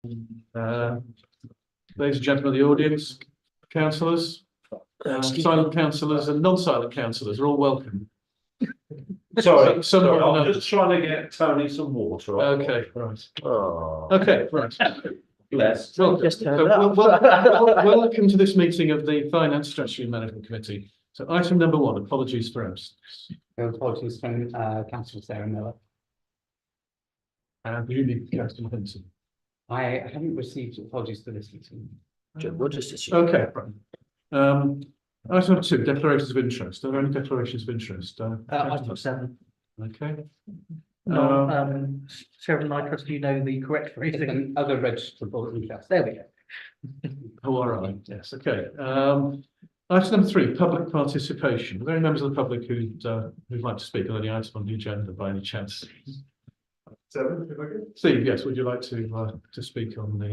Ladies and gentlemen of the audience, councillors, silent councillors and non-silent councillors are all welcome. Sorry, Some more than I'm others. just trying to get Tony some water. Okay, right. Oh, Okay, right. bless. Welcome. Just So turned up. welcome to this meeting of the Finance Strategy and Management Committee. So item number 1, apologies for absence. Apologies from Councillor Sarah Miller. And you need Councillor Hinton. I haven't received apologies for this meeting. Okay, right. Item number 2, declarations of interest. Are there any declarations of interest? Item 7. Okay. No, Chairman, I trust you know the correct phrasing. And other registrable interest. There we go. Oh, all right. Yes. Okay. Item number 3, public participation. Are there any members of the public who'd like to speak on any item on the agenda by any chance? 7, if I could. Steve, yes. Would you like to speak on the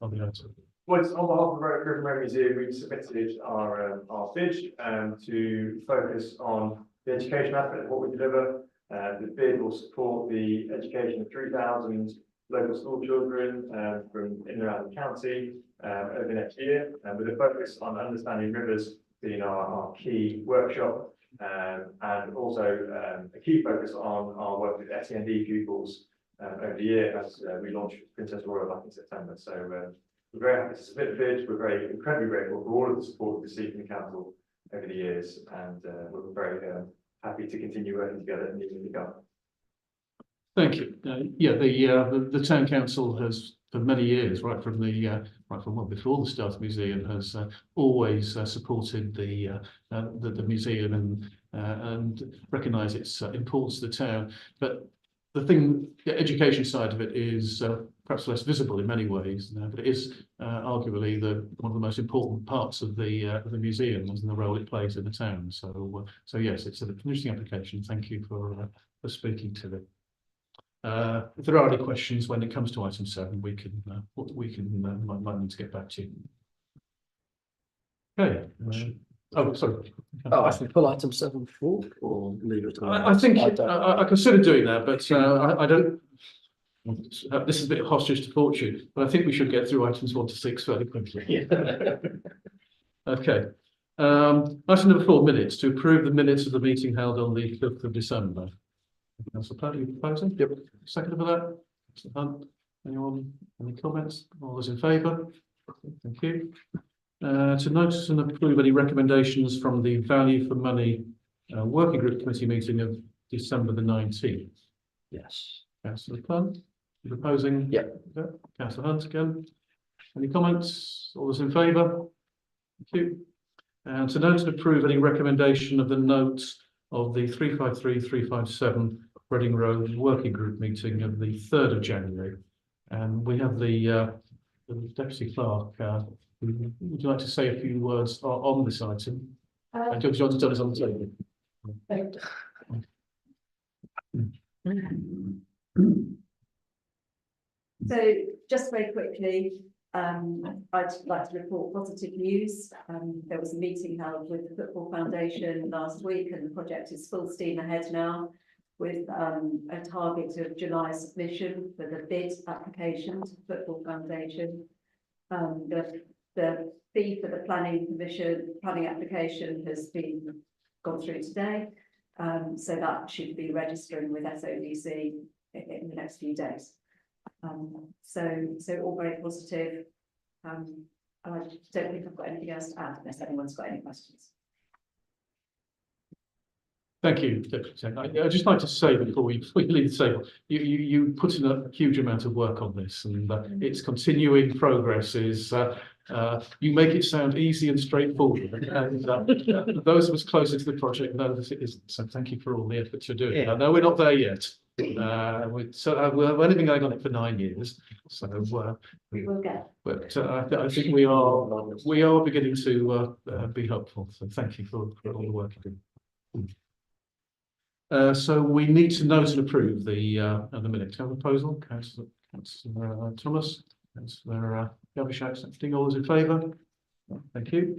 item? Well, it's on behalf of the River Mary Museum, we submitted our bid to focus on the education aspect of what we deliver. The bid will support the education of 3,000 local school children from in and around the county over the next year, with a focus on understanding rivers being our key workshop, and also a key focus on our work with SEND pupils over the year as we launched Princess Royal back in September. So we're very happy to submit the bid. We're very incredibly grateful for all of the support we've received from the council over the years, and we're very happy to continue working together in the years to come. Thank you. Yeah, the town council has for many years, right from before the start of the museum, has always supported the museum and recognised its importance to the town. But the education side of it is perhaps less visible in many ways, but it is arguably one of the most important parts of the museum and the role it plays in the town. So yes, it's an interesting application. Thank you for speaking to it. If there are any questions when it comes to item 7, we might need to get back to you. Okay. Oh, sorry. I think pull item 7 forward or leave it. I think I consider doing that, but I don't. This is a bit hostage to fortune, but I think we should get through items 1 to 6 fairly quickly. Yeah. Okay. Item number 4, minutes. To approve the minutes of the meeting held on the 5th of December. Councillor Platt, are you proposing? Yep. Second for that? Councillor Hunt. Anyone? Any comments? All those in favour? Thank you. To notice and approve any recommendations from the Value for Money Working Group Committee meeting of December the 19th. Yes. Councillor Platt, you proposing? Yep. Yeah. Councillor Hunt again. Any comments? All those in favour? Thank you. And to note and approve any recommendation of the notes of the 353-357 Reading Road Working Group meeting of the 3rd of January. And we have the Deputy Clerk. Would you like to say a few words on this item? And John to tell us on the table. So just very quickly, I'd like to report positive news. There was a meeting held with the Football Foundation last week, and the project is full steam ahead now with a target of July submission for the bid application to the Football Foundation. The fee for the planning application has gone through today, so that should be registering with SODC in the next few days. So all very positive. I don't think I've got anything else to add unless anyone's got any questions. Thank you, Deputy Secretary. I'd just like to say before we leave the table, you put in a huge amount of work on this, and its continuing progress is. You make it sound easy and straightforward, and those of us closer to the project know that it isn't. So thank you for all the efforts you're doing. Yeah. I know we're not there yet. We've only been going on it for 9 years, so We will get. but I think we are beginning to be hopeful. So thank you for all the work you do. So we need to note and approve the minutes. Have a proposal, Councillor Thomas, Councillor Gavishak, accepting. All those in favour? Thank you.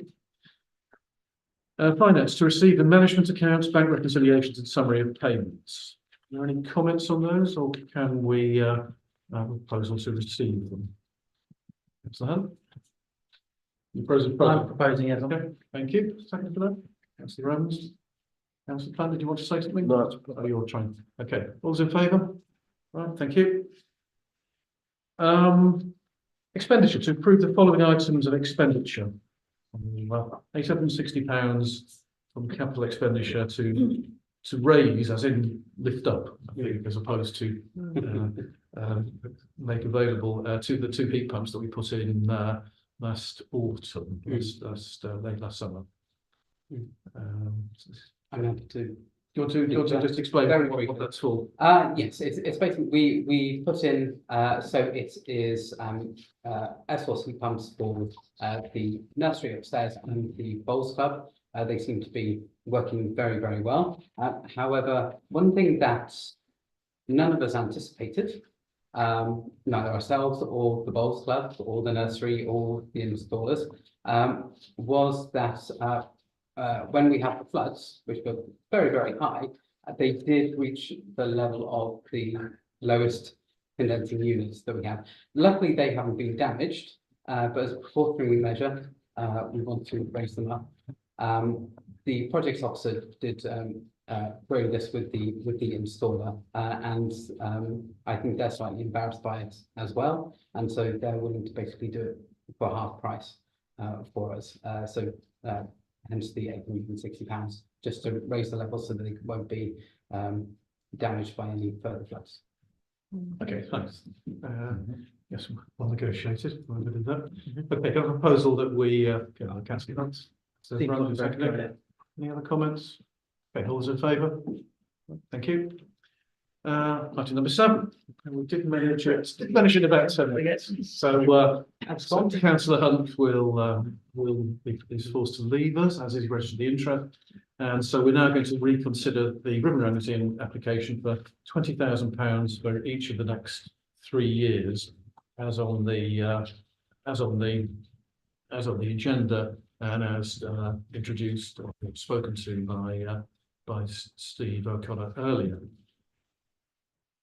Finance, to receive the management accounts, bank reconciliations and summary of payments. Are there any comments on those, or can we have a proposal to receive them? Councillor Hunt? You propose, I'm proposing, yes. okay, thank you. Second for that. Councillor Rams? Councillor Plan, did you want to say something? No. Oh, you're trying. Okay, all those in favour? Right, thank you. Expenditure to approve the following items of expenditure. £860 from capital expenditure to raise, as in lift up, I think, as opposed to make available to the two heat pumps that we put in last autumn, late last summer. I'm happy to. Do you want to just explain Very what briefly. that's for? Yes, it's basically, we put in, so it is, air source heat pumps for, the nursery upstairs and the bowls club. They seem to be working very, very well. However, one thing that none of us anticipated, neither ourselves or the bowls club or the nursery or the installers, was that, when we had the floods, which were very, very high, they did reach the level of the lowest condensing units that we have. Luckily, they haven't been damaged, but as a precautionary measure, we want to raise them up. The projects officer did query this with the installer, and I think they're slightly embarrassed by it as well, and so they're willing to basically do it for half price for us. Hence the £860, just to raise the level so that it won't be damaged by any further floods. Okay, thanks. Yes, well negotiated. I did that. Okay, got a proposal that we get our councillor Hunt. So, Seems Brandon, like a very seconded. good idea. Any other comments? Okay, all those in favour? Thank you. Item number 7. We did manage in about 7 minutes. So, Councillor Hunt is forced to leave us, as is registered the interest. And so we're now going to reconsider the Ribbon Round Museum application for £20,000 for each of the next 3 years, as on the agenda and as introduced or spoken to by Steve O'Connor earlier.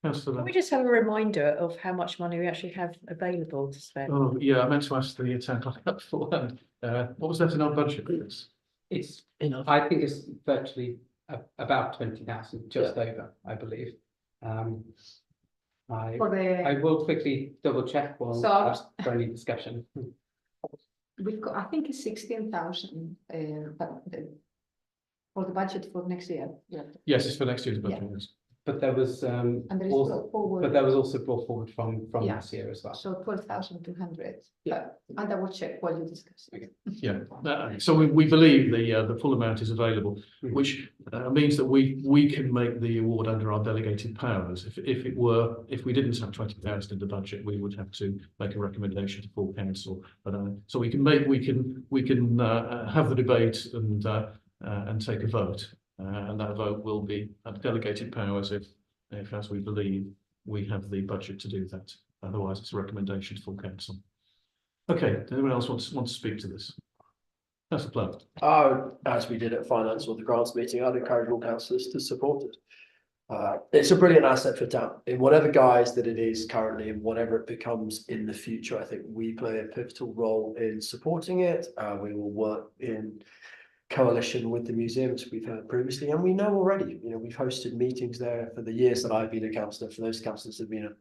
Can we just have a reminder of how much money we actually have available to spend? Oh, yeah, I meant to ask the town clerk that beforehand. What was that in our budget? It's, Enough. I think it's virtually about 20,000, just over, I believe. I will quickly double check while for any discussion. We've got, I think it's 16,000, but for the budget for next year. Yeah. Yes, it's for next year's budget. Yes. But there was And there is also, brought forward. but that was also brought forward from Yeah. last year as well. So 12,200. Yeah. And I will check while you discuss. Yeah, so we believe the full amount is available, which means that we can make the award under our delegated powers. If we didn't have 20,000 in the budget, we would have to make a recommendation to full council. But so we can have the debate and take a vote, and that vote will be at delegated powers if as we believe we have the budget to do that. Otherwise, it's a recommendation to full council. Okay, does anyone else want to speak to this? That's the plan. As we did at finance or the grants meeting, I'd encourage all councillors to support it. It's a brilliant asset for town in whatever guise that it is currently and whatever it becomes in the future. I think we play a pivotal role in supporting it. We will work in coalition with the museums we've had previously, and we know already, we've hosted meetings there for the years that I've been a councillor. For those councillors that have been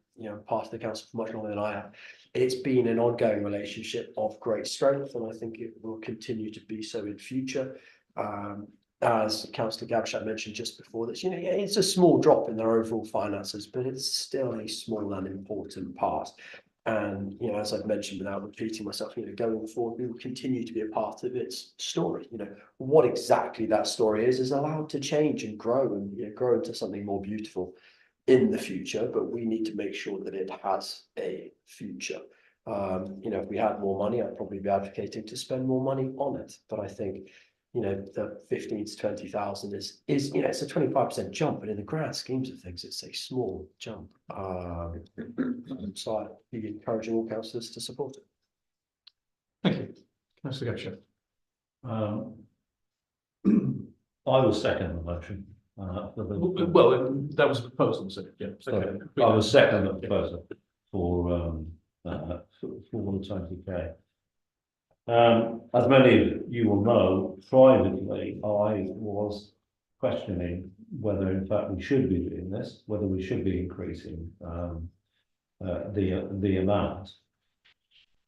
part of the council for much longer than I have, it's been an ongoing relationship of great strength, and I think it will continue to be so in future. As Councillor Gabshat mentioned just before this, it's a small drop in their overall finances, but it's still a small and important part. And, as I've mentioned, without repeating myself, going forward, we will continue to be a part of its story. What exactly that story is allowed to change and grow and grow into something more beautiful in the future. But we need to make sure that it has a future. If we had more money, I'd probably be advocating to spend more money on it. But I think, the 15 to 20,000 is it's a 25% jump, but in the grand schemes of things, it's a small jump. So I'd be encouraging all councillors to support it. Thank you. Councillor Gabshat. I will second the motion. Well, that was a proposal, so yeah. Sorry, I will second the proposal for for the 20K. As many of you will know, privately, I was questioning whether in fact we should be doing this, whether we should be increasing the amount.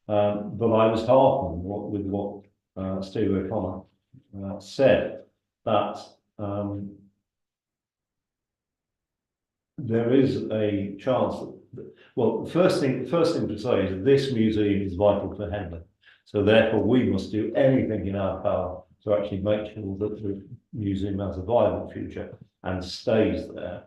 But I was heartened with what Steve O'Connor said, that there is a chance that, well, the first thing to say is that this museum is vital for Henley. So therefore we must do anything in our power to actually make sure that the museum has a viable future and stays there.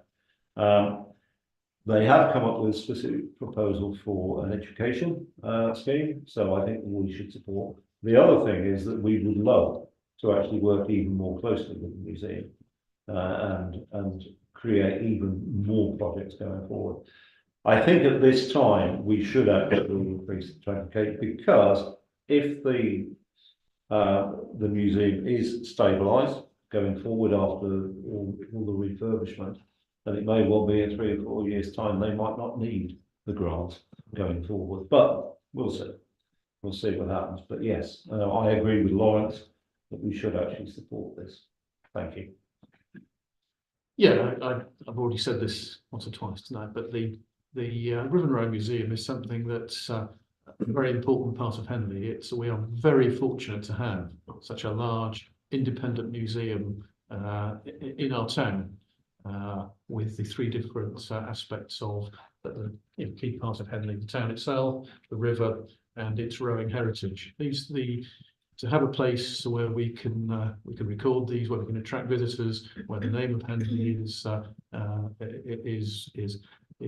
They have come up with a specific proposal for an education scheme, so I think we should support. The other thing is that we would love to actually work even more closely with the museum and create even more projects going forward. I think at this time we should actually increase the 20K, because if the museum is stabilised going forward after all the refurbishment, then it may well be in 3 or 4 years' time they might not need the grant going forward. But we'll see. We'll see what happens. But yes, I agree with Lawrence that we should actually support this. Thank you. Yeah, I've already said this once or twice tonight, but the Riven Row Museum is something that's a very important part of Henley. We are very fortunate to have such a large independent museum in our town, with the 3 different aspects of the key part of Henley: the town itself, the river, and its rowing heritage. To have a place where we can record these, where we can attract visitors, where the name of Henley is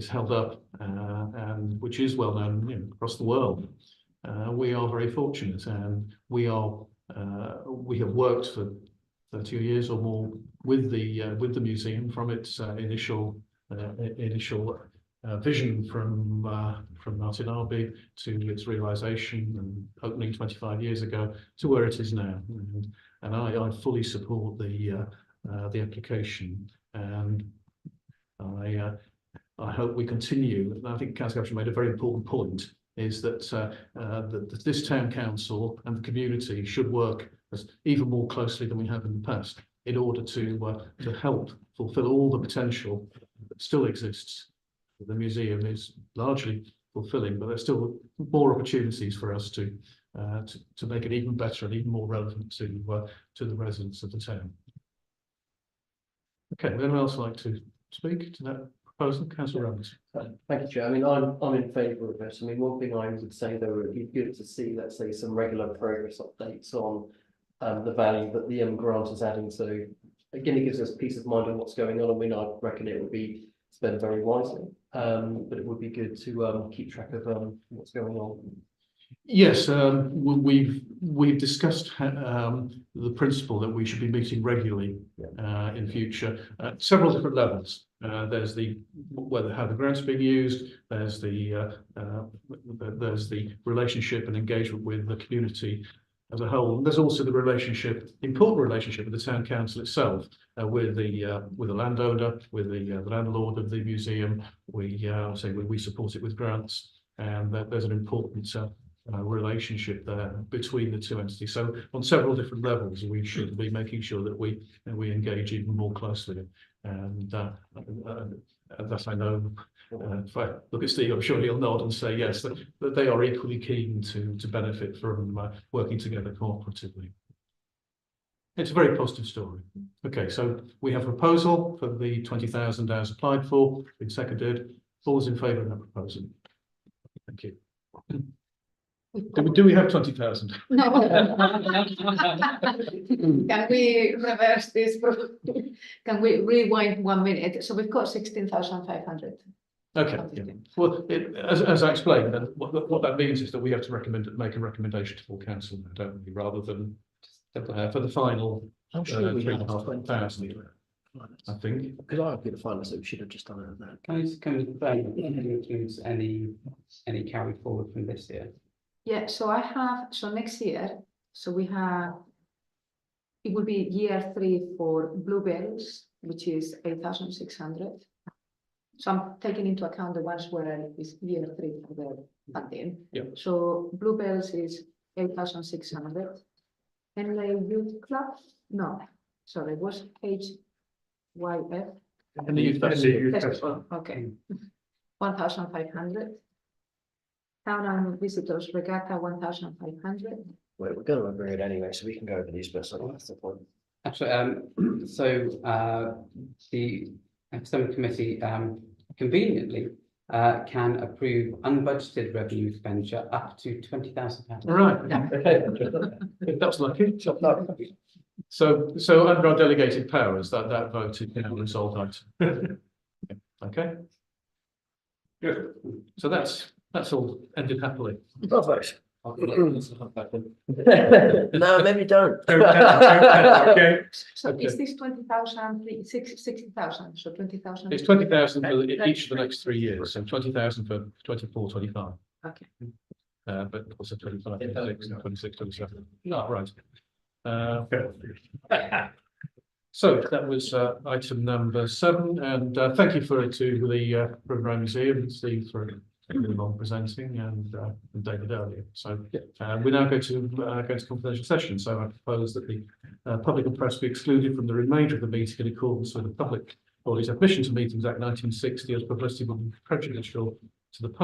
held up, and which is well known across the world. We are very fortunate, and we have worked for 30 years or more with the museum, from its initial vision from Martin Arby to its realisation and opening 25 years ago to where it is now. And I fully support the application, and I hope we continue. And I think Councillor Upshur made a very important point, is that this town council and the community should work even more closely than we have in the past, in order to help fulfil all the potential that still exists. The museum is largely fulfilling, but there's still more opportunities for us to make it even better and even more relevant to the residents of the town. Okay, would anyone else like to speak to that proposal? Councillor Ramos. Thank you, Chair. I mean, I'm in favour of it. I mean, one thing I would say though, it would be good to see, let's say, some regular progress updates on the value that the grant is adding. So again, it gives us peace of mind on what's going on, and we know, I reckon it would be spent very wisely. But it would be good to keep track of what's going on. Yes, we've discussed the principle that we should be meeting regularly in future at several different levels. There's how the grant's being used. There's the relationship and engagement with the community as a whole. And there's also the important relationship with the town council itself, with the landowner, with the landlord of the museum. We support it with grants, and there's an important relationship there between the 2 entities. So on several different levels, we should be making sure that we engage even more closely. And that I know, if I look at Steve, I'm sure he'll nod and say yes, that they are equally keen to benefit from working together cooperatively. It's a very positive story. Okay, so we have a proposal for the 20,000 as applied for, been seconded. All is in favour of that proposal? Thank you. Do we have 20,000? No. Can we reverse this? Can we rewind 1 minute? So we've got 16,500. Okay. Yeah. Well, as I explained, then what that means is that we have to make a recommendation to full council, don't we, rather than for the final. I'm sure we have 3,500. I think, because I would be the finance, so we should have just done it at that. Can we confirm that it includes any carry forward from this year? Yeah, so next year, it will be year 3 for Bluebells, which is 8,600. So I'm taking into account the ones where it's year 3 for the funding. Yeah. So Bluebells is 8,600. Henley Youth Club, no, sorry, was HYF. And the youth festival. Festival, okay. 1,500. Town and Visitors Regatta, 1,500. Wait, we're gonna agree it anyway, so we can go over these bits. That's the point. Actually, so, the Epistemic Committee, conveniently, can approve unbudgeted revenue expenditure up to £20,000. Right, that's lucky. So under our delegated powers, that vote is now resolved item. Okay. Good. So that's all ended happily. Perfect. I'll No, maybe don't. Okay. So Okay. is this 20,000, 60,000, so 20,000? It's 20,000 for each of the next 3 years, so 20,000 for 24, 25. Okay. But also 25, 26, and 26, 27. No, right. So that was item number 7, and thank you to the Brooke Museum and Steve for on presenting and David earlier. So we're now going to go to confidential session. So I propose that the public and press be excluded from the remainder of the meeting in accordance with the Public Bodies Admission to Meetings Act 1960, as publicity will be prejudicial to the public.